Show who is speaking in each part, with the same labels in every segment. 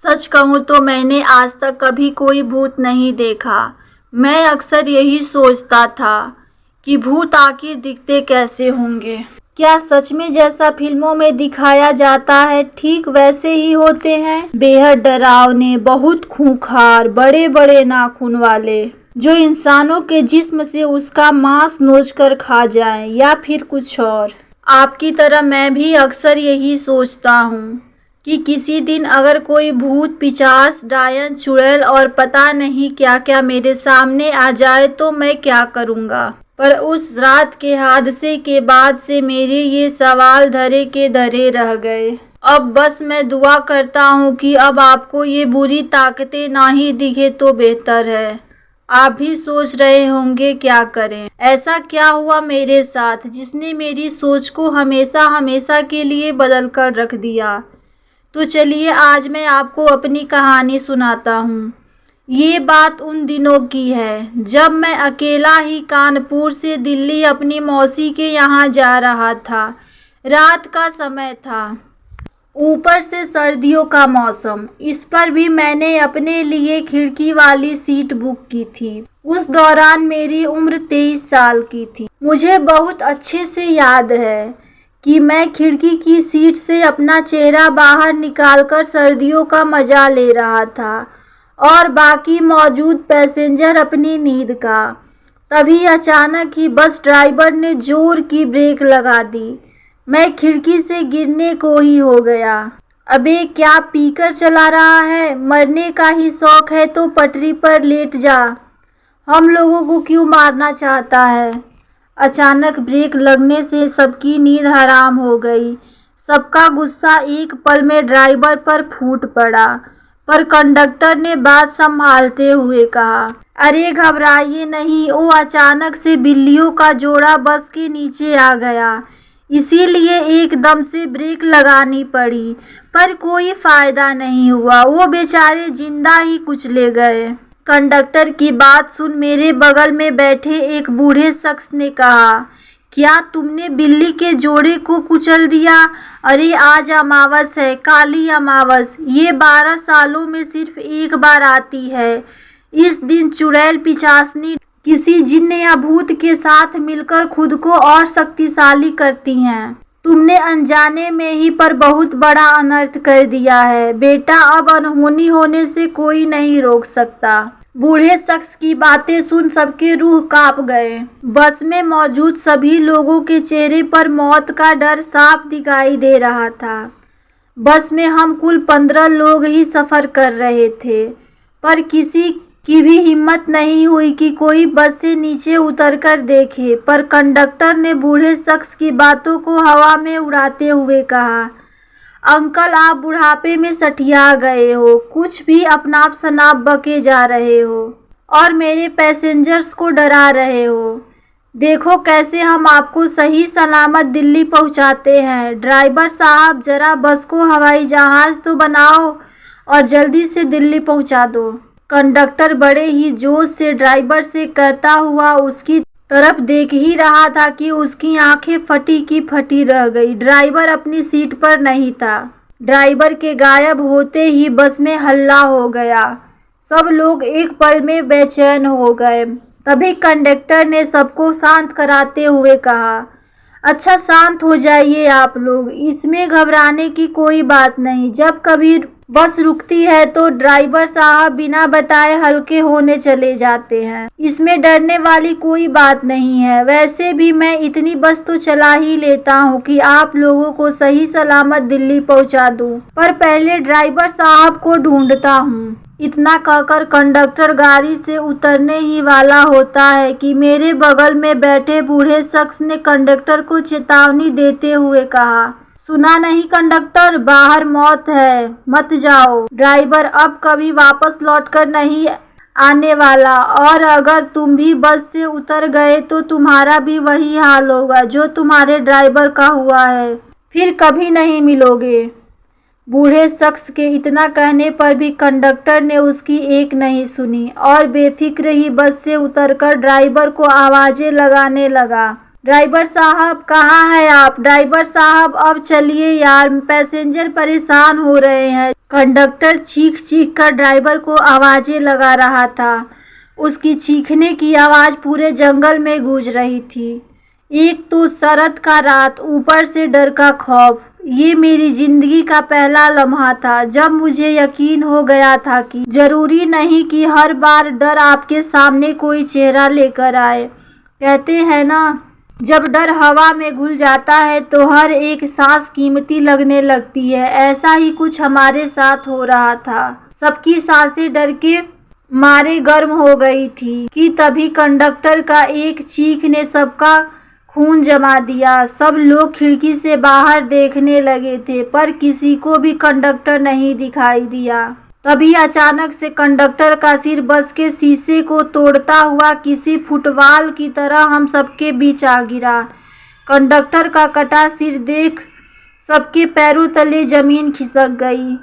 Speaker 1: सच कहूँ तो मैंने आज तक कभी कोई भूत नहीं देखा। मैं अक्सर यही सोचता था कि भूत आखिर दिखते कैसे होंगे। क्या सच में जैसा फिल्मों में दिखाया जाता है ठीक वैसे ही होते हैं? बेहद डरावने, बहुत खूंखार, बड़े बड़े नाखून वाले, जो इंसानों के जिस्म से उसका मांस नोच कर खा जाएं, या फिर कुछ और। आपकी तरह मैं भी अक्सर यही सोचता हूँ कि किसी दिन अगर कोई भूत, पिशाच, डायन, चुड़ैल और पता नहीं क्या क्या मेरे सामने आ जाए तो मैं क्या करूँगा। पर उस रात के हादसे के बाद से मेरे ये सवाल धरे के धरे रह गए। अब बस मैं दुआ करता हूँ कि अब आपको ये बुरी ताकतें ना ही दिखे तो बेहतर है। आप भी सोच रहे होंगे क्या करें, ऐसा क्या हुआ मेरे साथ जिसने मेरी सोच को हमेशा हमेशा के लिए बदल कर रख दिया। तो चलिए आज मैं आपको अपनी कहानी सुनाता हूँ। ये बात उन दिनों की है जब मैं अकेला ही कानपुर से दिल्ली अपनी मौसी के यहाँ जा रहा था। रात का समय था, ऊपर से सर्दियों का मौसम। इस पर भी मैंने अपने लिए खिड़की वाली सीट बुक की थी। उस दौरान मेरी उम्र 23 साल की थी। मुझे बहुत अच्छे से याद है कि मैं खिड़की की सीट से अपना चेहरा बाहर निकालकर सर्दियों का मजा ले रहा था और बाकी मौजूद पैसेंजर अपनी नींद का। तभी अचानक ही बस ड्राइवर ने जोर की ब्रेक लगा दी। मैं खिड़की से गिरने को ही हो गया। अबे क्या पीकर चला रहा है? मरने का ही शौक है तो पटरी पर लेट जा। हम लोगों को क्यों मारना चाहता है? अचानक ब्रेक लगने से सबकी नींद हराम हो गई। सबका गुस्सा एक पल में ड्राइवर पर फूट पड़ा, पर कंडक्टर ने बात संभालते हुए कहा, अरे घबराइए नहीं, वो अचानक से बिल्लियों का जोड़ा बस के नीचे आ गया, इसीलिए एकदम से ब्रेक लगानी पड़ी, पर कोई फायदा नहीं हुआ, वो बेचारे जिंदा ही कुचले गए। कंडक्टर की बात सुन मेरे बगल में बैठे एक बूढ़े शख्स ने कहा, क्या तुमने बिल्ली के जोड़े को कुचल दिया? अरे आज अमावस है, काली अमावस। ये 12 सालों में सिर्फ एक बार आती है। इस दिन चुड़ैल पिशाचनी किसी जिन्न या भूत के साथ मिलकर खुद को और शक्तिशाली करती हैं। तुमने अनजाने में ही पर बहुत बड़ा अनर्थ कर दिया है बेटा। अब अनहोनी होने से कोई नहीं रोक सकता। बूढ़े शख्स की बातें सुन सबके रूह कांप गए। बस में मौजूद सभी लोगों के चेहरे पर मौत का डर साफ दिखाई दे रहा था। बस में हम कुल 15 लोग ही सफर कर रहे थे, पर किसी की भी हिम्मत नहीं हुई कि कोई बस से नीचे उतरकर देखे। पर कंडक्टर ने बूढ़े शख्स की बातों को हवा में उड़ाते हुए कहा, अंकल आप बुढ़ापे में सठिया गए हो, कुछ भी अपनाप शनाप बके जा रहे हो और मेरे पैसेंजर्स को डरा रहे हो। देखो कैसे हम आपको सही सलामत दिल्ली पहुंचाते हैं। ड्राइवर साहब जरा बस को हवाई जहाज तो बनाओ और जल्दी से दिल्ली पहुंचा दो। कंडक्टर बड़े ही जोश से ड्राइवर से कहता हुआ उसकी तरफ देख ही रहा था कि उसकी आंखें फटी की फटी रह गई। ड्राइवर अपनी सीट पर नहीं था। ड्राइवर के गायब होते ही बस में हल्ला हो गया। सब लोग एक पल में बेचैन हो गए। तभी कंडक्टर ने सबको शांत कराते हुए कहा, अच्छा शांत हो जाइए आप लोग, इसमें घबराने की कोई बात नहीं। जब कभी बस रुकती है तो ड्राइवर साहब बिना बताए हल्के होने चले जाते हैं, इसमें डरने वाली कोई बात नहीं है। वैसे भी मैं इतनी बस तो चला ही लेता हूँ कि आप लोगों को सही सलामत दिल्ली पहुँचा दूँ, पर पहले ड्राइवर साहब को ढूंढता हूँ। इतना कहकर कंडक्टर गाड़ी से उतरने ही वाला होता है कि मेरे बगल में बैठे बूढ़े शख्स ने कंडक्टर को चेतावनी देते हुए कहा, सुना नहीं कंडक्टर, बाहर मौत है, मत जाओ। ड्राइवर अब कभी वापस लौटकर नहीं आने वाला और अगर तुम भी बस से उतर गए तो तुम्हारा भी वही हाल होगा जो तुम्हारे ड्राइवर का हुआ है, फिर कभी नहीं मिलोगे। बूढ़े शख्स के इतना कहने पर भी कंडक्टर ने उसकी एक नहीं सुनी और बेफिक्र ही बस से उतरकर ड्राइवर को आवाजें लगाने लगा। ड्राइवर साहब कहाँ हैं आप? ड्राइवर साहब अब चलिए यार, पैसेंजर परेशान हो रहे हैं। कंडक्टर चीख चीख कर ड्राइवर को आवाजें लगा रहा था। उसकी चीखने की आवाज़ पूरे जंगल में गूंज रही थी। एक तो शरद का रात, ऊपर से डर का खौफ। ये मेरी जिंदगी का पहला लम्हा था जब मुझे यकीन हो गया था कि जरूरी नहीं कि हर बार डर आपके सामने कोई चेहरा लेकर आए। कहते हैं ना, जब डर हवा में घुल जाता है तो हर एक सांस कीमती लगने लगती है। ऐसा ही कुछ हमारे साथ हो रहा था। सबकी सांसें डर के मारे गर्म हो गई थी कि तभी कंडक्टर का एक चीख ने सबका खून जमा दिया। सब लोग खिड़की से बाहर देखने लगे थे पर किसी को भी कंडक्टर नहीं दिखाई दिया। तभी अचानक से कंडक्टर का सिर बस के शीशे को तोड़ता हुआ किसी फुटबॉल की तरह हम सबके बीच आ गिरा। कंडक्टर का कटा सिर देख सबके पैरों तले जमीन खिसक गई।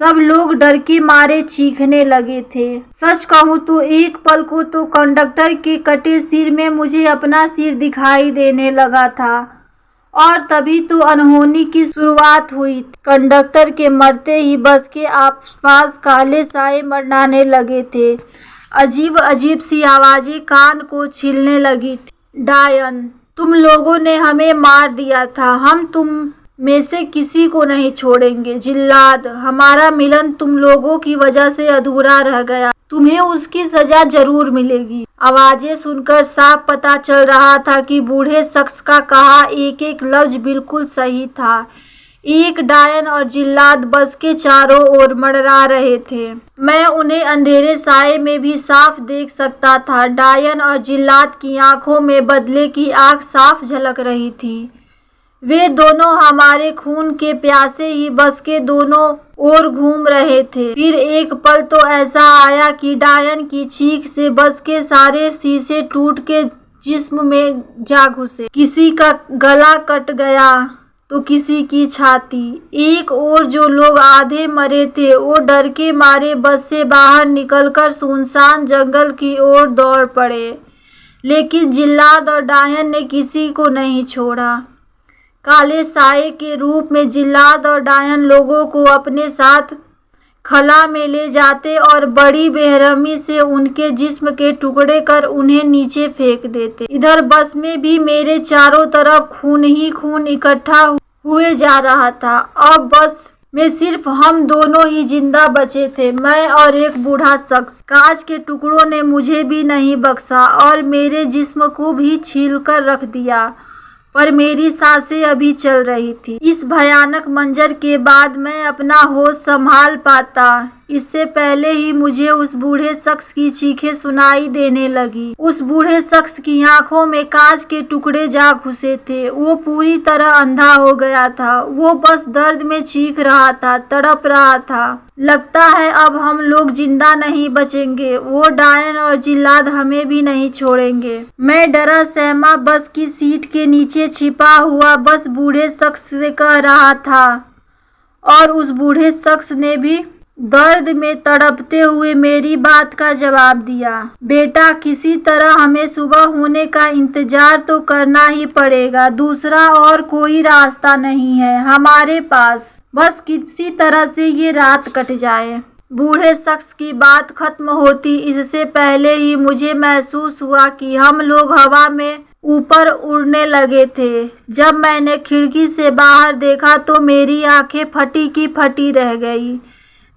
Speaker 1: सब लोग डर के मारे चीखने लगे थे। सच कहूँ तो एक पल को तो कंडक्टर के कटे सिर में मुझे अपना सिर दिखाई देने लगा था। और तभी तो अनहोनी की शुरुआत हुई। कंडक्टर के मरते ही बस के आसपास काले साए मंडराने लगे थे। अजीब अजीब सी आवाजें कान को छीलने लगी थी। डायन, तुम लोगों ने हमें मार दिया था, हम तुम में से किसी को नहीं छोड़ेंगे। जिल्लाद, हमारा मिलन तुम लोगों की वजह से अधूरा रह गया, तुम्हें उसकी सजा जरूर मिलेगी। आवाजें सुनकर साफ पता चल रहा था कि बूढ़े शख्स का कहा एक एक लफ्ज बिल्कुल सही था। एक डायन और जिल्लाद बस के चारों ओर मंडरा रहे थे। मैं उन्हें अंधेरे साए में भी साफ देख सकता था। डायन और जिल्लाद की आंखों में बदले की आग साफ झलक रही थी। वे दोनों हमारे खून के प्यासे ही बस के दोनों ओर घूम रहे थे। फिर एक पल तो ऐसा आया कि डायन की चीख से बस के सारे शीशे टूट के जिस्म में जा घुसे। किसी का गला कट गया तो किसी की छाती। एक और जो लोग आधे मरे थे वो डर के मारे बस से बाहर निकलकर सुनसान जंगल की ओर दौड़ पड़े। लेकिन जिल्लाद और डायन ने किसी को नहीं छोड़ा। काले साए के रूप में जिल्लाद और डायन लोगों को अपने साथ खला में ले जाते और बड़ी बेरहमी से उनके जिस्म के टुकड़े कर उन्हें नीचे फेंक देते। इधर बस में भी मेरे चारों तरफ खून ही खून इकट्ठा हुए जा रहा था। अब बस में सिर्फ हम दोनों ही जिंदा बचे थे, मैं और एक बूढ़ा शख्स। कांच के टुकड़ों ने मुझे भी नहीं बख्शा और मेरे जिस्म को भी छील कर रख दिया, पर मेरी सांसें अभी चल रही थी। इस भयानक मंजर के बाद मैं अपना होश संभाल पाता, इससे पहले ही मुझे उस बूढ़े शख्स की चीखें सुनाई देने लगी। उस बूढ़े शख्स की आंखों में कांच के टुकड़े जा घुसे थे। वो पूरी तरह अंधा हो गया था। वो बस दर्द में चीख रहा था, तड़प रहा था। लगता है अब हम लोग जिंदा नहीं बचेंगे। वो डायन और जिल्लाद हमें भी नहीं छोड़ेंगे। मैं डरा सहमा बस की सीट के नीचे छिपा हुआ बस बूढ़े शख्स से कह रहा था और उस बूढ़े शख्स ने भी दर्द में तड़पते हुए मेरी बात का जवाब दिया। बेटा, किसी तरह हमें सुबह होने का इंतजार तो करना ही पड़ेगा। दूसरा और कोई रास्ता नहीं है हमारे पास। बस किसी तरह से ये रात कट जाए। बूढ़े शख्स की बात खत्म होती इससे पहले ही मुझे महसूस हुआ कि हम लोग हवा में ऊपर उड़ने लगे थे। जब मैंने खिड़की से बाहर देखा तो मेरी आंखें फटी की फटी रह गई।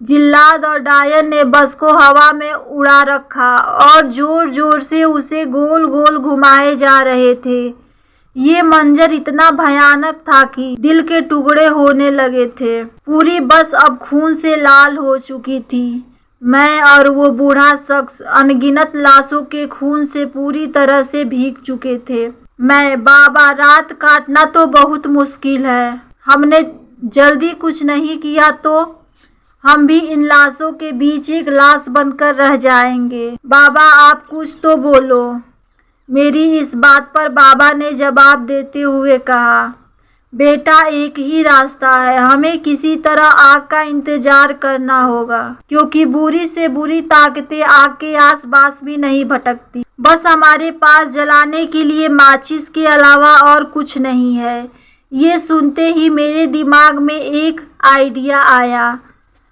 Speaker 1: जिल्लाद और डायन ने बस को हवा में उड़ा रखा और जोर जोर से उसे गोल गोल घुमाए जा रहे थे। ये मंजर इतना भयानक था कि दिल के टुकड़े होने लगे थे। पूरी बस अब खून से लाल हो चुकी थी। मैं और वो बूढ़ा शख्स अनगिनत लाशों के खून से पूरी तरह से भीग चुके थे। बाबा, रात काटना तो बहुत मुश्किल है। हमने जल्दी कुछ नहीं किया तो हम भी इन लाशों के बीच एक लाश बनकर रह जाएंगे। बाबा, आप कुछ तो बोलो। मेरी इस बात पर बाबा ने जवाब देते हुए कहा, बेटा, एक ही रास्ता है। हमें किसी तरह आग का इंतजार करना होगा, क्योंकि बुरी से बुरी ताकतें आग के आसपास भी नहीं भटकती। बस हमारे पास जलाने के लिए माचिस के अलावा और कुछ नहीं है। ये सुनते ही मेरे दिमाग में एक आइडिया आया।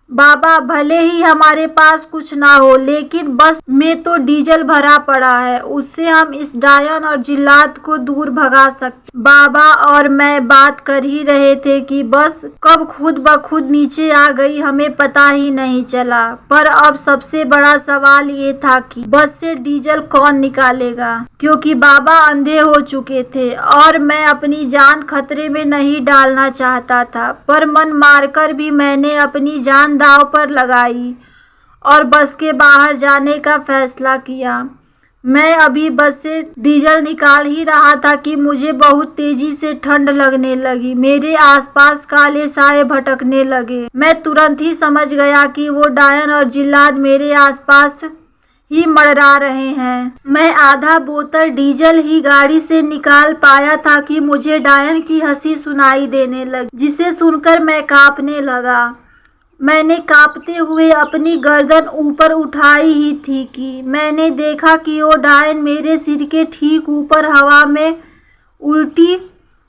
Speaker 1: बाबा, भले ही हमारे पास कुछ ना हो, लेकिन बस में तो डीजल भरा पड़ा है, उससे हम इस डायन और जिल्लात को दूर भगा सकते। बाबा और मैं बात कर ही रहे थे कि बस कब खुद ब खुद नीचे आ गई, हमें पता ही नहीं चला। पर अब सबसे बड़ा सवाल ये था कि बस से डीजल कौन निकालेगा, क्योंकि बाबा अंधे हो चुके थे और मैं अपनी जान खतरे में नहीं डालना चाहता था। पर मन मारकर भी मैंने अपनी जान दांव पर लगाई और बस के बाहर जाने का फैसला किया। मैं अभी बस से डीजल निकाल ही रहा था कि मुझे बहुत तेजी से ठंड लगने लगी। मेरे आसपास काले साए भटकने लगे। मैं तुरंत ही समझ गया कि वो डायन और जिल्लात मेरे आसपास ही मंडरा रहे हैं। मैं आधा बोतल डीजल ही गाड़ी से निकाल पाया था कि मुझे डायन की हंसी सुनाई देने लगी, जिसे सुनकर मैं कांपने लगा। मैंने कांपते हुए अपनी गर्दन ऊपर उठाई ही थी कि मैंने देखा कि वो डायन मेरे सिर के ठीक ऊपर हवा में उल्टी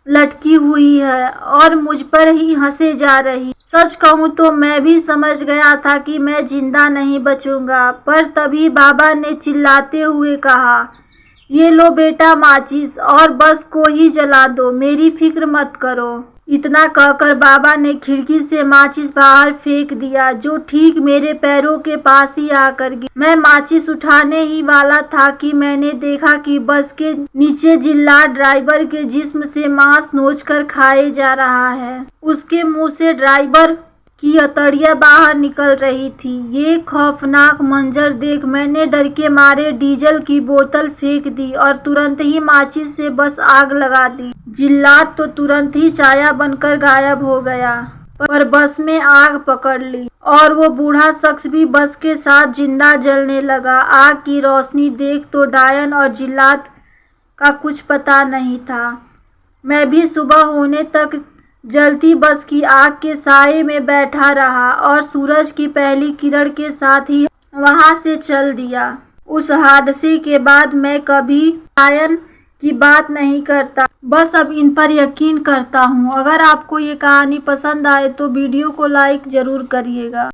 Speaker 1: लटकी हुई है और मुझ पर ही हंसे जा रही। सच कहूँ तो मैं भी समझ गया था कि मैं जिंदा नहीं बचूंगा। पर तभी बाबा ने चिल्लाते हुए कहा, ये लो बेटा माचिस, और बस को ही जला दो, मेरी फिक्र मत करो। इतना कहकर बाबा ने खिड़की से माचिस बाहर फेंक दिया, जो ठीक मेरे पैरों के पास ही आकर गिरी। मैं माचिस उठाने ही वाला था कि मैंने देखा कि बस के नीचे जिल्लात ड्राइवर के जिस्म से मांस नोचकर खाए जा रहा है। उसके मुंह से ड्राइवर की अतड़ियां बाहर निकल रही थी। ये खौफनाक मंजर देख मैंने डर के मारे डीजल की बोतल फेंक दी और तुरंत ही माचिस से बस आग लगा दी। जिल्लात तो तुरंत ही छाया बनकर गायब हो गया, पर बस में आग पकड़ ली और वो बूढ़ा शख्स भी बस के साथ जिंदा जलने लगा। आग की रोशनी देख तो डायन और जिल्लात का कुछ पता नहीं था। मैं भी सुबह होने तक जलती बस की आग के साए में बैठा रहा और सूरज की पहली किरण के साथ ही वहां से चल दिया। उस हादसे के बाद मैं कभी डायन की बात नहीं करता, बस अब इन पर यकीन करता हूँ। अगर आपको ये कहानी पसंद आए तो वीडियो को लाइक जरूर करिएगा।